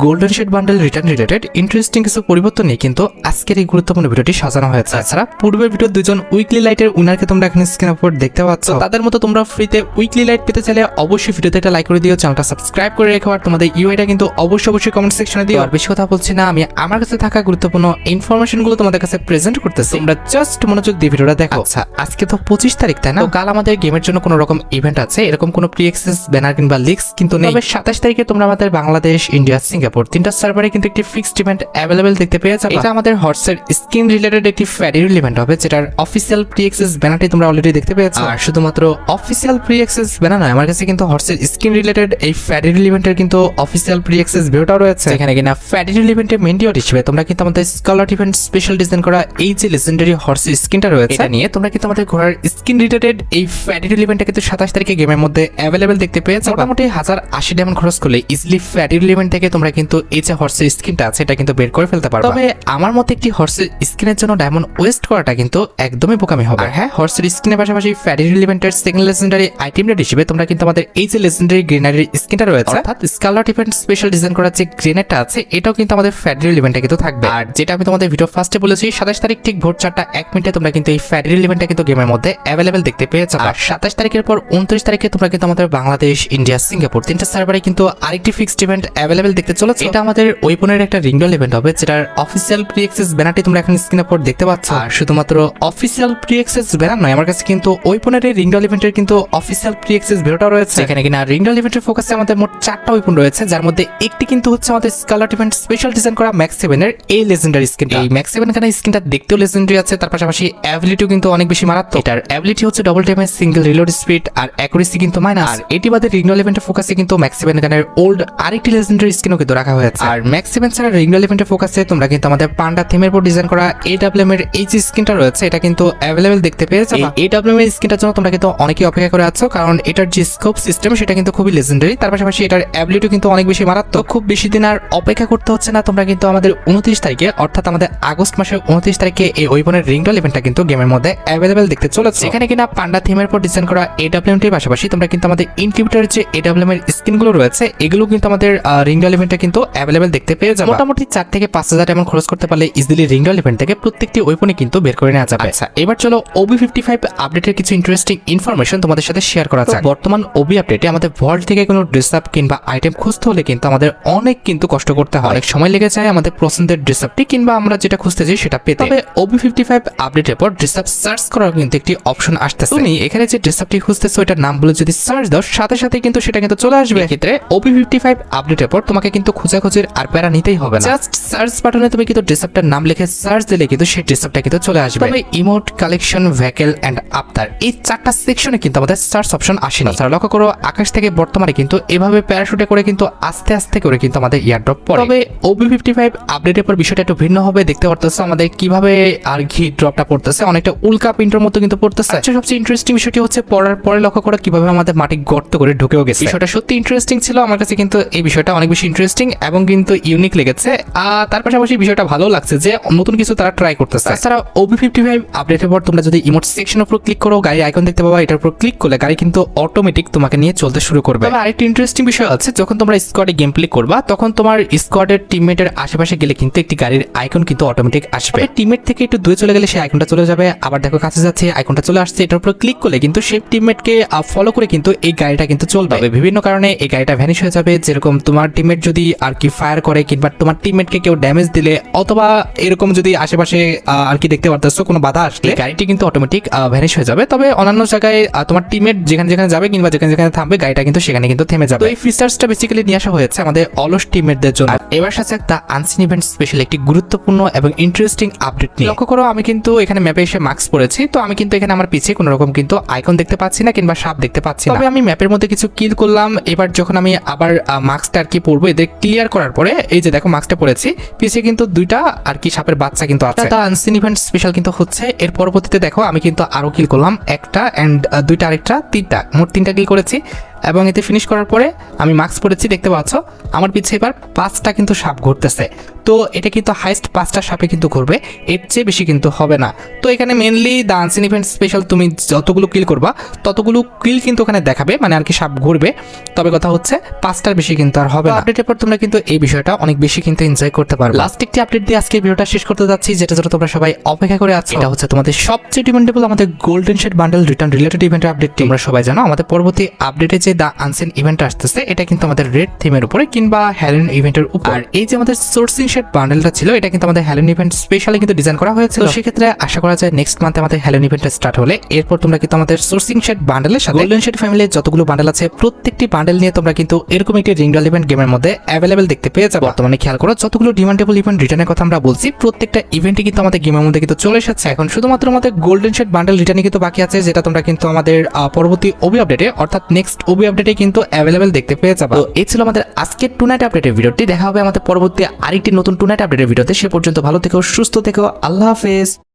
Golden shade bundle return related interesting কিছু পরিবর্তন নিয়ে কিন্তু আজকের এই গুরুত্বপূর্ণ ভিডিওটি সাজানো হয়েছে। এছাড়া পূর্বের ভিডিও দুজন উইকলি লাইটের উইনারকে তোমরা এখানে স্ক্রিনের উপর দেখতে পাচ্ছ। তাদের মতো তোমরা ফ্রিতে উইকলি লাইট পেতে চাইলে অবশ্যই ভিডিওতে একটা লাইক করে দিও, চ্যানেলটা সাবস্ক্রাইব করে রেখো, আর তোমাদের ইউআইটা কিন্তু অবশ্যই কমেন্ট সেকশনে দিও। আর বেশি কথা বলছি না, আমি আমার কাছে থাকা গুরুত্বপূর্ণ ইনফরমেশনগুলো তোমাদের কাছে প্রেজেন্ট করতেছি, তোমরা জাস্ট মনোযোগ দিয়ে ভিডিওটা দেখো। আচ্ছা, আজকে তো 25 তারিখ, তাই না? তো কাল আমাদের গেমের জন্য কোনো রকম ইভেন্ট আছে, এরকম কোনো প্রি অ্যাক্সেস ব্যানার কিংবা লিক্স কিন্তু নেই। তবে 27 তারিখে তোমরা আমাদের বাংলাদেশ, ইন্ডিয়া, সিঙ্গাপুর তিনটা সার্ভারে কিন্তু একটি ফিক্সড ইভেন্ট অ্যাভেলেবল দেখতে পেয়ে যাবে। এটা আমাদের হর্সের স্কিন রিলেটেড একটি ফ্যাডিউল ইভেন্ট হবে, যেটার অফিসিয়াল প্রি অ্যাক্সেস ব্যানারটি তোমরা অলরেডি দেখতে পেয়েছো। আর শুধুমাত্র অফিসিয়াল প্রি অ্যাক্সেস ব্যানার নয়, আমার কাছে কিন্তু হর্সের স্কিন রিলেটেড এই ফ্যাডিউল ইভেন্টের কিন্তু অফিসিয়াল প্রি অ্যাক্সেস ভিডিওটাও রয়েছে। এখানে কিনা ফ্যাডিউল ইভেন্টের মেন ডিওট হিসেবে তোমরা কিন্তু আমাদের স্কলার ইভেন্ট স্পেশাল ডিজাইন করা এই যে লেজেন্ডারি হর্সের স্কিনটা রয়েছে, এটা নিয়ে তোমরা কিন্তু আমাদের ঘোড়ার স্কিন রিলেটেড এই ফ্যাডিউল ইভেন্টটা কিন্তু 27 তারিখে গেমের মধ্যে অ্যাভেলেবল দেখতে পেয়ে যাবে। মোটামুটি 1080 ডায়মন্ড খরচ করলে ইজিলি ফ্যাডিউল ইভেন্ট থেকে তোমরা কিন্তু এই যে হর্সের স্কিনটা আছে এটা কিন্তু বের করে ফেলতে পারবে। তবে আমার মতে একটি হর্সের স্কিনের জন্য ডায়মন্ড ওয়েস্ট করাটা কিন্তু একদমই বোকামি হবে। আর হ্যাঁ, হর্সের স্কিনের পাশাপাশি ফ্যাডিউল ইভেন্টের সেকেন্ড লেজেন্ডারি আইটেম রেট হিসেবে তোমরা কিন্তু আমাদের এই যে লেজেন্ডারি গ্রেনারির স্কিনটা রয়েছে, অর্থাৎ স্কারলেট ইভেন্ট স্পেশাল ডিজাইন করা যে গ্রেনেডটা আছে, এটাও কিন্তু আমাদের ফ্যাডিউল ইভেন্টে কিন্তু থাকবে। আর যেটা আমি তোমাদের ভিডিও ফার্স্টে বলেছি, 27 তারিখ ঠিক ভোর 4:01 তোমরা কিন্তু এই ফ্যাডিউল ইভেন্টটা কিন্তু গেমের মধ্যে অ্যাভেলেবল দেখতে পেয়ে যাবে। আর 27 তারিখের পর 29 তারিখে তোমরা কিন্তু আমাদের বাংলাদেশ, ইন্ডিয়া, সিঙ্গাপুর তিনটা সার্ভারে কিন্তু আরেকটি ফিক্সড ইভেন্ট অ্যাভেলেবল দেখতে চলেছে। এটা আমাদের ওয়েপনের একটা রিংডল ইভেন্ট হবে, যেটার অফিসিয়াল প্রি অ্যাক্সেস ব্যানারটি তোমরা এখন স্ক্রিনের উপর দেখতে পাচ্ছ। আর শুধুমাত্র অফিসিয়াল প্রি অ্যাক্সেস ব্যানার নয়, আমার কাছে কিন্তু ওয়েপনের এই রিংডল ইভেন্টের কিন্তু অফিসিয়াল প্রি অ্যাক্সেস ভিডিওটা রয়েছে। এখানে কিনা রিংডল ইভেন্টের ফোকাসে আমাদের মোট 4টা ওয়েপন রয়েছে, যার মধ্যে একটি কিন্তু হচ্ছে আমাদের স্কারলেট ইভেন্ট স্পেশাল ডিজাইন করা ম্যাক্স 7 এর এই লেজেন্ডারি স্কিন। এই ম্যাক্স 7 এর স্কিনটা দেখতেও লেজেন্ডারি আছে, তার পাশাপাশি অ্যাবিলিটিও কিন্তু অনেক বেশি মারাত্মক। এটার অ্যাবিলিটি হচ্ছে double damage, single reload speed আর অ্যাকুরেসি কিন্তু মাইনাস। আর এটি বাদে রিংডল ইভেন্টের ফোকাসে কিন্তু ম্যাক্স 7 এর ওল্ড আরেকটি লেজেন্ডারি স্কিনও কিন্তু রাখা হয়েছে। আর ম্যাক্স 7 ছাড়া রিংডল ইভেন্টের ফোকাসে তোমরা কিন্তু আমাদের পান্ডা থিমের উপর ডিজাইন করা AWM এর এই যে স্কিনটা রয়েছে, এটা কিন্তু অ্যাভেলেবল দেখতে পেয়ে যাবে। AWM এর স্কিনটার জন্য তোমরা কিন্তু অনেকেই অপেক্ষা করে আছো, কারণ এটার যে স্কোপ সিস্টেম সেটা কিন্তু খুবই লেজেন্ডারি, তার পাশাপাশি এটার অ্যাবিলিটি কিন্তু অনেক বেশি মারাত্মক। খুব বেশি দিন আর অপেক্ষা করতে হচ্ছে না, তোমরা কিন্তু আমাদের 29 তারিখে অর্থাৎ আমাদের আগস্ট মাসের 29 তারিখে এই ওয়েপনের রিংডল ইভেন্টটা কিন্তু গেমের মধ্যে অ্যাভেলেবল দেখতে চলেছে। এখানে কিনা পান্ডা থিমের উপর ডিজাইন করা AWM টির পাশাপাশি তোমরা কিন্তু আমাদের ইনকিউবেটরের যে AWM এর স্কিনগুলো রয়েছে, এগুলো কিন্তু আমাদের রিংডল ইভেন্টে কিন্তু অ্যাভেলেবল দেখতে পেয়ে যাবে। মোটামুটি 4 থেকে 5000 এমন খরচ করতে পারলে ইজিলি রিংডল ইভেন্ট থেকে প্রত্যেকটি ওয়েপনে কিন্তু বের করে নেওয়া যাবে। আচ্ছা, এবার চলো OB55 আপডেটের কিছু ইন্টারেস্টিং ইনফরমেশন তোমাদের সাথে শেয়ার করা যাক। বর্তমান OB আপডেটে আমাদের ভল্ট থেকে কোনো ড্রেস আপ কিংবা আইটেম খুঁজতে হলে কিন্তু আমাদের অনেক কিন্তু কষ্ট করতে হয়, অনেক সময় লেগে যায় আমাদের পছন্দের ড্রেস আপটি কিংবা আমরা যেটা খুঁজতে চাই সেটা পেতে। তবে OB55 আপডেটের পর ড্রেস আপ সার্চ করার কিন্তু একটি অপশন আসতেছে। তুমি এখানে যে ড্রেস আপটি খুঁজতেছো এটার নাম বলে যদি সার্চ দাও, সাথে সাথে কিন্তু সেটা কিন্তু চলে আসবে। এক্ষেত্রে OB55 আপডেটের পর তোমাকে কিন্তু খোঁজাখুঁজির আর প্যারা নিতেই হবে না, জাস্ট সার্চ বাটনে তুমি কিন্তু ড্রেস আপটার নাম লিখে সার্চ দিলে কিন্তু সেই ড্রেস আপটা কিন্তু চলে আসবে। তবে emote, collection, vehicle and after এই 4টা সেকশনে কিন্তু আমাদের সার্চ অপশন আসেনি। তাছাড়া লক্ষ্য করো, আকাশ থেকে বর্তমানে কিন্তু এভাবে প্যারাশুটে করে কিন্তু আস্তে আস্তে করে কিন্তু আমাদের ইয়ারড্রপ পড়ে। তবে OB55 আপডেটের পর বিষয়টা একটু ভিন্ন হবে, দেখতে পারতেছো আমাদের কিভাবে আর কি ড্রপটা পড়তেছে, অনেকটা উল্কা পিন্টের মতো কিন্তু পড়তেছে। আচ্ছা, সবচেয়ে ইন্টারেস্টিং বিষয়টি হচ্ছে পড়ার পরে লক্ষ্য করো কিভাবে আমাদের মাটি গর্ত করে ঢুকেও গেছে। বিষয়টা সত্যি ইন্টারেস্টিং ছিল, আমার কাছে কিন্তু এই বিষয়টা অনেক বেশি ইন্টারেস্টিং এবং কিন্তু ইউনিক লেগেছে। তার পাশাপাশি বিষয়টা ভালো লাগছে যে নতুন কিছু তারা ট্রাই করতেছে। তাছাড়া OB55 আপডেটের পর তোমরা যদি ইমোট সেকশনের উপর ক্লিক করো, গাড়ি আইকন দেখতে পাবা, এটার উপর ক্লিক করলে গাড়ি কিন্তু অটোমেটিক তোমাকে নিয়ে চলতে শুরু করবে। তবে আরেকটি ইন্টারেস্টিং বিষয় আছে, যখন তোমরা স্কোয়াডে গেম প্লে করবা তখন তোমার স্কোয়াডের টিমমেটের আশেপাশে গেলে কিন্তু একটি গাড়ির আইকন কিন্তু অটোমেটিক আসবে। টিমমেট থেকে একটু দূরে চলে গেলে সেই আইকনটা চলে যাবে, আবার দেখো কাছে যাচ্ছে আইকনটা চলে আসছে, এটার উপর ক্লিক করলে কিন্তু সেই টিমমেটকে ফলো করে কিন্তু এই গাড়িটা কিন্তু চলবে। বিভিন্ন কারণে এই গাড়িটা ভ্যানিশ হয়ে যাবে, যেরকম তোমার টিমমেট যদি আর কি ফায়ার করে কিংবা তোমার টিমমেটকে কেউ ড্যামেজ দিলে অথবা এরকম যদি আশেপাশে আর কি দেখতে পারতেছো কোনো বাধা আসলে গাড়িটি কিন্তু অটোমেটিক ভ্যানিশ হয়ে যাবে। তবে অন্যান্য জায়গায় তোমার টিমমেট যেখানে যেখানে যাবে কিংবা যেখানে যেখানে থামবে গাড়িটা কিন্তু সেখানে কিন্তু থেমে যাবে। তো এই ফিচারসটা বেসিক্যালি নিয়ে আসা হয়েছে আমাদের অলস টিমমেটদের জন্য। এবার সাথে একটা আনসিন ইভেন্ট স্পেশাল একটি গুরুত্বপূর্ণ এবং ইন্টারেস্টিং আপডেট নিয়ে। লক্ষ্য করো, আমি কিন্তু এখানে ম্যাপে এসে মাস্ক পরেছি, তো আমি কিন্তু এখানে আমার পিছিয়ে কোনো রকম কিন্তু আইকন দেখতে পাচ্ছি না কিংবা সাপ দেখতে পাচ্ছি না। তবে আমি ম্যাপের মধ্যে কিছু কিল করলাম। এবার যখন আমি আবার মাস্কটা আর কি পরবো, এদের ক্লিয়ার করার পরে এই যে দেখো মাস্কটা পরেছি, পিছিয়ে কিন্তু দুইটা আর কি সাপের বাচ্চা কিন্তু আছে। এটা আনসিন ইভেন্ট স্পেশাল কিন্তু হচ্ছে। এর পরবর্তীতে দেখো আমি কিন্তু আরো কিল করলাম, একটা এন্ড দুইটা, আরেকটা, তিনটা, মোট 3টা কিল করেছি। এবং এতে ফিনিশ করার পরে আমি মাস্ক পরেছি, দেখতে পাচ্ছ আমার পিছে এবার 5টা কিন্তু সাপ ঘুরতেছে। তো এটা কিন্তু হাইস্ট 5টা সাপে কিন্তু ঘুরবে, এর চেয়ে বেশি কিন্তু হবে না। তো এখানে mainly the unseen event special, তুমি যতগুলো কিল করবা ততগুলো কিল কিন্তু ওখানে দেখাবে, মানে আর কি সাপ ঘুরবে। তবে কথা হচ্ছে 5টার বেশি কিন্তু আর হবে না। আপডেটের পর তোমরা কিন্তু এই বিষয়টা অনেক বেশি কিন্তু এনজয় করতে পারবে। লাস্ট একটি আপডেট দিয়ে আজকে ভিডিওটা শেষ করতে যাচ্ছি, যেটা জন্য তোমরা সবাই অপেক্ষা করে আছো। এটা হচ্ছে তোমাদের সবচেয়ে ডিমান্ডেবল আমাদের golden shade bundle return related ইভেন্টের আপডেট। তোমরা সবাই জানো আমাদের পরবর্তী আপডেটে যে দ্য আনসিন ইভেন্ট আসতেছে, এটা কিন্তু আমাদের রেড থিমের উপরে কিংবা হ্যালোউইন ইভেন্টের উপর। আর এই যে আমাদের সোর্সিং শেড বান্ডেলটা ছিল, এটা কিন্তু আমাদের হ্যালোউইন ইভেন্ট স্পেশালি কিন্তু ডিজাইন করা হয়েছিল। তো সেক্ষেত্রে আশা করা যায় নেক্সট মান্থে আমাদের হ্যালোউইন ইভেন্টটা স্টার্ট হলে এরপর তোমরা কিন্তু আমাদের সোর্সিং শেড বান্ডেলের সাথে গোল্ডেন শেড ফ্যামিলির যতগুলো বান্ডেল আছে প্রত্যেকটি বান্ডেল নিয়ে তোমরা কিন্তু এরকম একটি রিং রিলেভেন্ট গেমের মধ্যে অ্যাভেলেবেল দেখতে পেয়ে যাবে। বর্তমানে খেয়াল করো যতগুলো ডিমান্ডেবল ইভেন্ট রিটার্নের কথা আমরা বলছি, প্রত্যেকটা ইভেন্টই কিন্তু আমাদের গেমের মধ্যে কিন্তু চলে এসেছে। এখন শুধুমাত্র আমাদের গোল্ডেন শেড বান্ডেল রিটার্নই কিন্তু বাকি আছে, যেটা তোমরা কিন্তু আমাদের পরবর্তী ওবি আপডেটে অর্থাৎ নেক্সট ওবি আপডেটে কিন্তু অ্যাভেলেবেল দেখতে পেয়ে যাবে। তো এই ছিল আমাদের আজকের টুনাইট আপডেটের ভিডিওটি। দেখা হবে আমাদের পরবর্তী আরেকটি নতুন টুনাইট আপডেটের ভিডিওতে। সে পর্যন্ত ভালো থেকো, সুস্থ থেকো, আল্লাহ হাফেজ।